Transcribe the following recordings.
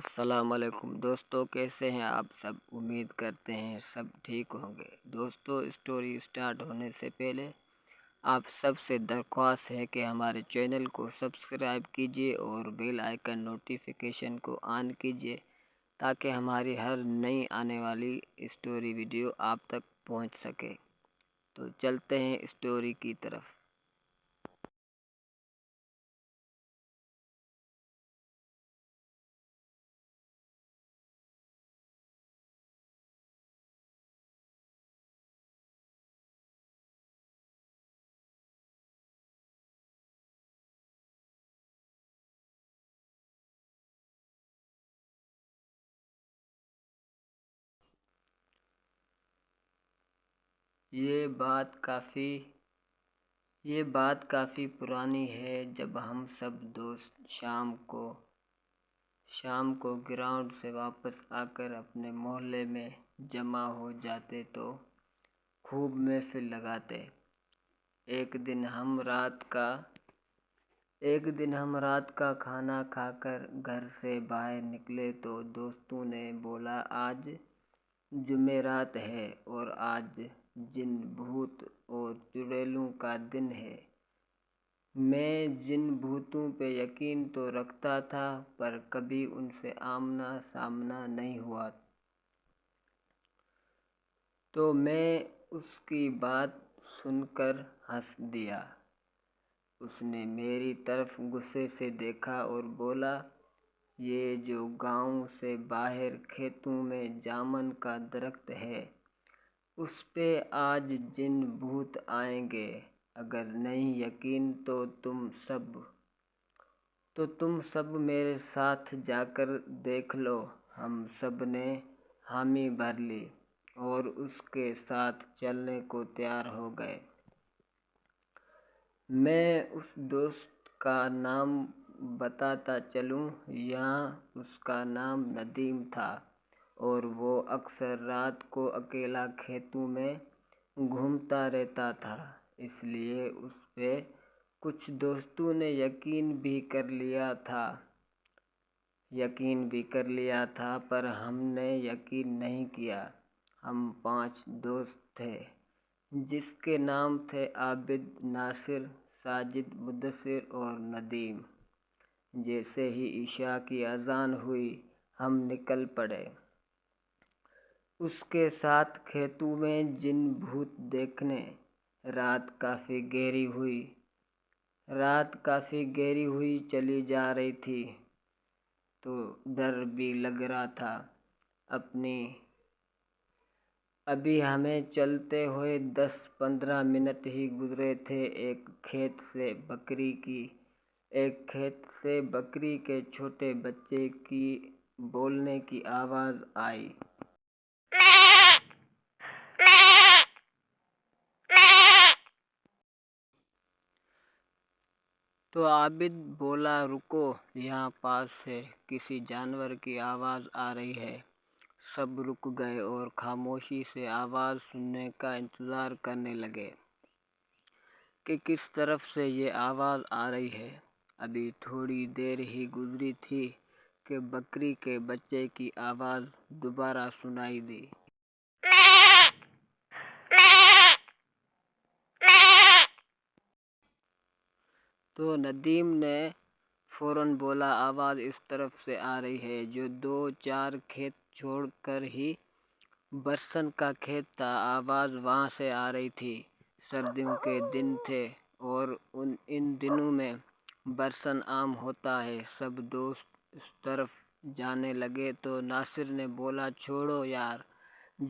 السلام علیکم دوستو، کیسے ہیں آپ سب؟ امید کرتے ہیں سب ٹھیک ہوں گے۔ دوستو، اسٹوری سٹارٹ ہونے سے پہلے آپ سب سے درخواست ہے کہ ہمارے چینل کو سبسکرائب کیجیے اور بیل آئیکن نوٹیفیکیشن کو آن کیجیے تاکہ ہماری ہر نئی آنے والی اسٹوری ویڈیو آپ تک پہنچ سکے۔ تو چلتے ہیں اسٹوری کی طرف۔ یہ بات کافی پرانی ہے، جب ہم سب دوست شام کو گراؤنڈ سے واپس آ کر اپنے محلے میں جمع ہو جاتے تو خوب محفل لگاتے۔ ایک دن ہم رات کا کھانا کھا کر گھر سے باہر نکلے تو دوستوں نے بولا، آج جمعرات ہے اور آج جن بھوت اور چڑیلوں کا دن ہے۔ میں جن بھوتوں پہ یقین تو رکھتا تھا، پر کبھی ان سے آمنا سامنا نہیں ہوا، تو میں اس کی بات سن کر ہنس دیا۔ اس نے میری طرف غصے سے دیکھا اور بولا، یہ جو گاؤں سے باہر کھیتوں میں جامن کا درخت ہے، اس پہ آج جن بھوت آئیں گے۔ اگر نہیں یقین تو تم سب میرے ساتھ جا کر دیکھ لو۔ ہم سب نے حامی بھر لی اور اس کے ساتھ چلنے کو تیار ہو گئے۔ میں اس دوست کا نام بتاتا چلوں، یہاں اس کا نام ندیم تھا اور وہ اکثر رات کو اکیلا کھیتوں میں گھومتا رہتا تھا۔ اس لیے اس پہ کچھ دوستوں نے یقین بھی کر لیا تھا، پر ہم نے یقین نہیں کیا۔ ہم 5 دوست تھے، جس کے نام تھے عابد، ناصر، ساجد، مدثر اور ندیم۔ جیسے ہی عشاء کی اذان ہوئی، ہم نکل پڑے اس کے ساتھ کھیتوں میں جن بھوت دیکھنے۔ رات کافی گہری ہوئی چلی جا رہی تھی، تو ڈر بھی لگ رہا تھا۔ ابھی ہمیں چلتے ہوئے 10-15 منٹ ہی گزرے تھے۔ ایک کھیت سے بکری کے چھوٹے بچے کی بولنے کی آواز آئی۔ تو عابد بولا، رکو، یہاں پاس سے کسی جانور کی آواز آ رہی ہے۔ سب رک گئے اور خاموشی سے آواز سننے کا انتظار کرنے لگے کہ کس طرف سے یہ آواز آ رہی ہے۔ ابھی تھوڑی دیر ہی گزری تھی کہ بکری کے بچے کی آواز دوبارہ سنائی دی۔ تو ندیم نے فوراً بولا، آواز اس طرف سے آ رہی ہے۔ جو 2-4 کھیت چھوڑ کر ہی برسن کا کھیت تھا، آواز وہاں سے آ رہی تھی۔ سردیوں کے دن تھے اور ان دنوں میں برسن عام ہوتا ہے۔ سب دوست اس طرف جانے لگے تو ناصر نے بولا، چھوڑو یار،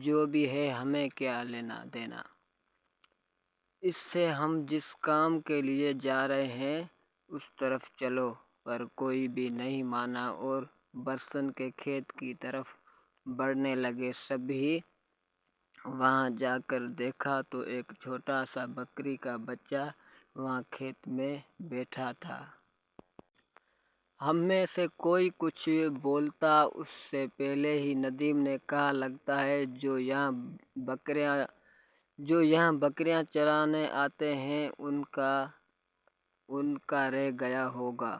جو بھی ہے ہمیں کیا لینا دینا اس سے، ہم جس کام کے لیے جا رہے ہیں اس طرف چلو۔ پر کوئی بھی نہیں مانا اور برسن کے کھیت کی طرف بڑھنے لگے۔ سبھی وہاں جا کر دیکھا تو ایک چھوٹا سا بکری کا بچہ وہاں کھیت میں بیٹھا تھا۔ ہم میں سے کوئی کچھ بولتا اس سے پہلے ہی ندیم نے کہا، لگتا ہے جو یہاں بکریاں چرانے آتے ہیں ان کا رہ گیا ہوگا،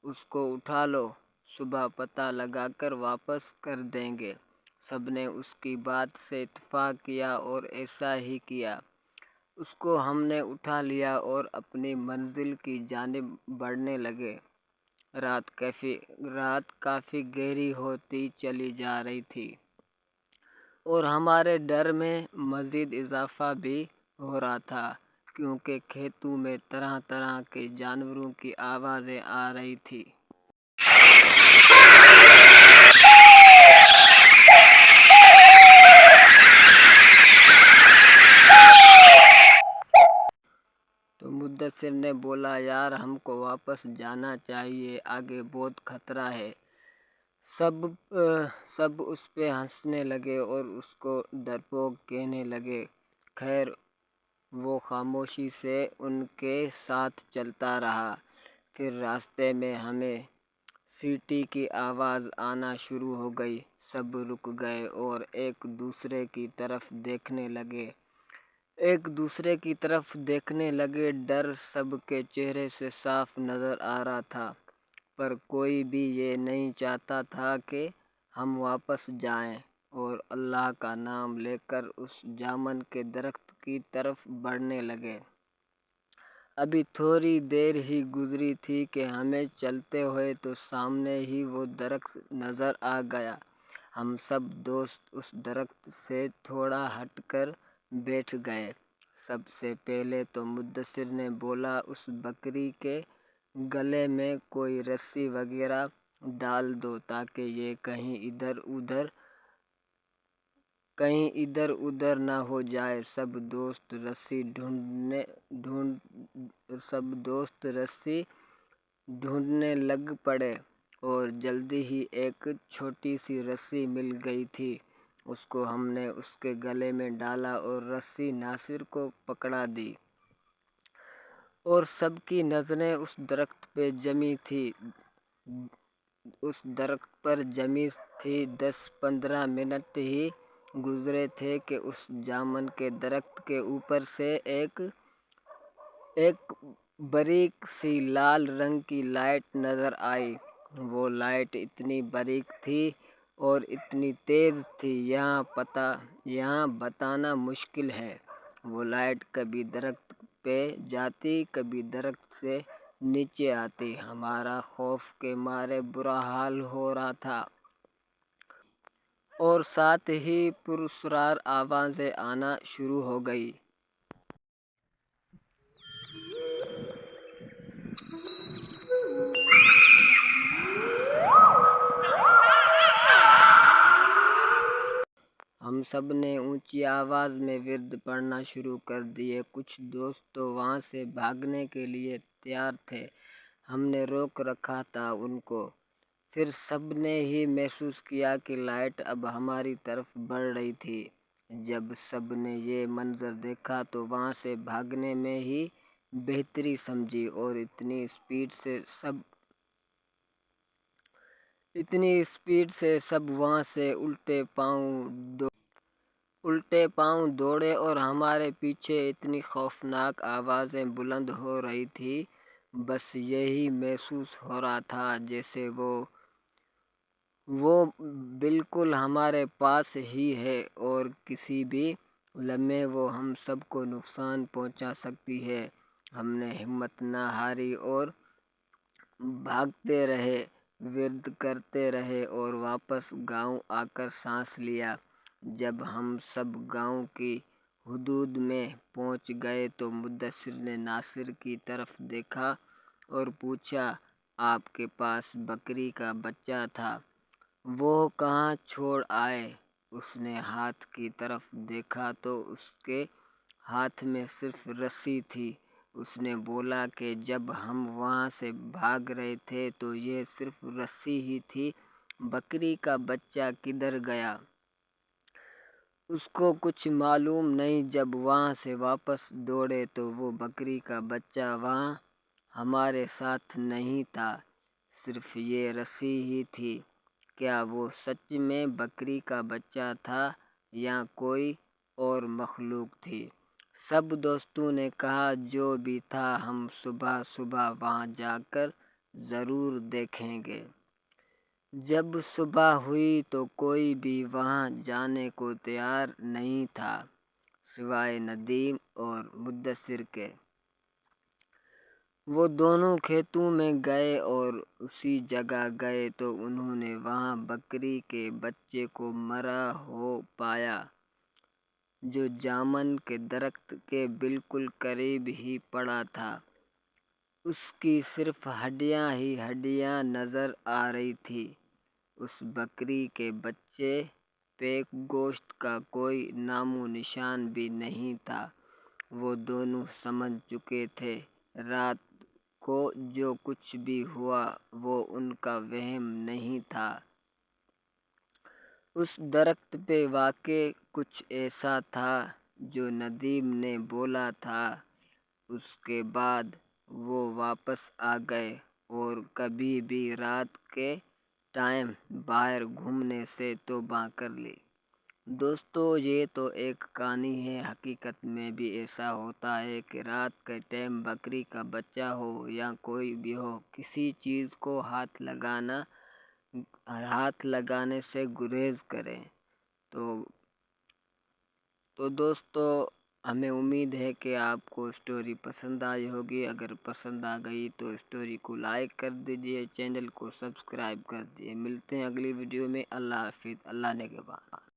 اس کو اٹھا لو۔ صبح پتہ لگا کر واپس کر دیں گے۔ سب نے اس کی بات سے اتفاق کیا اور ایسا ہی کیا۔ اس کو ہم نے اٹھا لیا اور اپنی منزل کی جانب بڑھنے لگے۔ رات کافی گہری ہوتی چلی جا رہی تھی اور ہمارے ڈر میں مزید اضافہ بھی ہو رہا تھا، کیونکہ کھیتوں میں طرح طرح کے جانوروں کی آوازیں آ رہی تھیں۔ تو مدثر نے بولا، یار ہم کو واپس جانا چاہیے، آگے بہت خطرہ ہے۔ سب اس پہ ہنسنے لگے اور اس کو ڈرپوک کہنے لگے۔ خیر وہ خاموشی سے ان کے ساتھ چلتا رہا۔ پھر راستے میں ہمیں سیٹی کی آواز آنا شروع ہو گئی۔ سب رک گئے اور ایک دوسرے کی طرف دیکھنے لگے۔ ڈر سب کے چہرے سے صاف نظر آ رہا تھا، پر کوئی بھی یہ نہیں چاہتا تھا کہ ہم واپس جائیں، اور اللہ کا نام لے کر اس جامن کے درخت کی طرف بڑھنے لگے۔ ابھی تھوڑی دیر ہی گزری تھی کہ ہمیں چلتے ہوئے تو سامنے ہی وہ درخت نظر آ گیا۔ ہم سب دوست اس درخت سے تھوڑا ہٹ کر بیٹھ گئے۔ سب سے پہلے تو مدثر نے بولا، اس بکری کے گلے میں کوئی رسی وغیرہ ڈال دو تاکہ یہ کہیں ادھر ادھر نہ ہو جائے۔ سب دوست رسی ڈھونڈنے لگ پڑے اور جلدی ہی ایک چھوٹی سی رسی مل گئی تھی۔ اس کو ہم نے اس کے گلے میں ڈالا اور رسی ناصر کو پکڑا دی، اور سب کی نظریں اس درخت پر جمی تھی۔ 10-15 منٹ ہی گزرے تھے کہ اس جامن کے درخت کے اوپر سے ایک باریک سی لال رنگ کی لائٹ نظر آئی۔ وہ لائٹ اتنی باریک تھی اور اتنی تیز تھی، یہاں بتانا مشکل ہے۔ وہ لائٹ کبھی درخت پہ جاتی، کبھی درخت سے نیچے آتی۔ ہمارا خوف کے مارے برا حال ہو رہا تھا، اور ساتھ ہی پراسرار آوازیں آنا شروع ہو گئیں۔ ہم سب نے اونچی آواز میں ورد پڑھنا شروع کر دیے۔ کچھ دوست تو وہاں سے بھاگنے کے لیے تیار تھے، ہم نے روک رکھا تھا ان کو۔ پھر سب نے ہی محسوس کیا کہ لائٹ اب ہماری طرف بڑھ رہی تھی۔ جب سب نے یہ منظر دیکھا تو وہاں سے بھاگنے میں ہی بہتری سمجھی، اور اتنی اسپیڈ سے سب وہاں سے الٹے پاؤں دوڑے، اور ہمارے پیچھے اتنی خوفناک آوازیں بلند ہو رہی تھیں، بس یہی محسوس ہو رہا تھا جیسے وہ بالکل ہمارے پاس ہی ہے اور کسی بھی لمحے وہ ہم سب کو نقصان پہنچا سکتی ہے۔ ہم نے ہمت نہ ہاری اور بھاگتے رہے، ورد کرتے رہے اور واپس گاؤں آ کر سانس لیا۔ جب ہم سب گاؤں کی حدود میں پہنچ گئے تو مدثر نے ناصر کی طرف دیکھا اور پوچھا، آپ کے پاس بکری کا بچہ تھا، وہ کہاں چھوڑ آئے؟ اس نے ہاتھ کی طرف دیکھا تو اس کے ہاتھ میں صرف رسی تھی۔ اس نے بولا کہ جب ہم وہاں سے بھاگ رہے تھے تو یہ صرف رسی ہی تھی، بکری کا بچہ کدھر گیا؟ اس کو کچھ معلوم نہیں۔ جب وہاں سے واپس دوڑے تو وہ بکری کا بچہ وہاں ہمارے ساتھ نہیں تھا، صرف یہ رسی ہی تھی۔ کیا وہ سچ میں بکری کا بچہ تھا یا کوئی اور مخلوق تھی؟ سب دوستوں نے کہا، جو بھی تھا ہم صبح وہاں جا کر ضرور دیکھیں گے۔ جب صبح ہوئی تو کوئی بھی وہاں جانے کو تیار نہیں تھا سوائے ندیم اور مدثر کے۔ وہ دونوں کھیتوں میں گئے اور اسی جگہ گئے تو انہوں نے وہاں بکری کے بچے کو مرا ہو پایا جو جامن کے درخت کے بالکل قریب ہی پڑا تھا۔ اس کی صرف ہڈیاں ہی ہڈیاں نظر آ رہی تھی۔ اس بکری کے بچے پہ گوشت کا کوئی نام و نشان بھی نہیں تھا۔ وہ دونوں سمجھ چکے تھے رات کو جو کچھ بھی ہوا وہ ان کا وہم نہیں تھا۔ اس درخت پہ واقع کچھ ایسا تھا جو ندیم نے بولا تھا۔ اس کے بعد وہ واپس آ گئے اور کبھی بھی رات کے ٹائم باہر گھومنے سے توبہ کر لی۔ دوستو یہ تو ایک کہانی ہے، حقیقت میں بھی ایسا ہوتا ہے کہ رات کے ٹائم بکری کا بچہ ہو یا کوئی بھی ہو، کسی چیز کو ہاتھ لگانے سے گریز کریں۔ تو دوستو ہمیں امید ہے کہ آپ کو اسٹوری پسند آئی ہوگی۔ اگر پسند آ گئی تو اسٹوری کو لائک کر دیجئے، چینل کو سبسکرائب کر دیجئے۔ ملتے ہیں اگلی ویڈیو میں۔ اللہ حافظ، اللہ نگہبان۔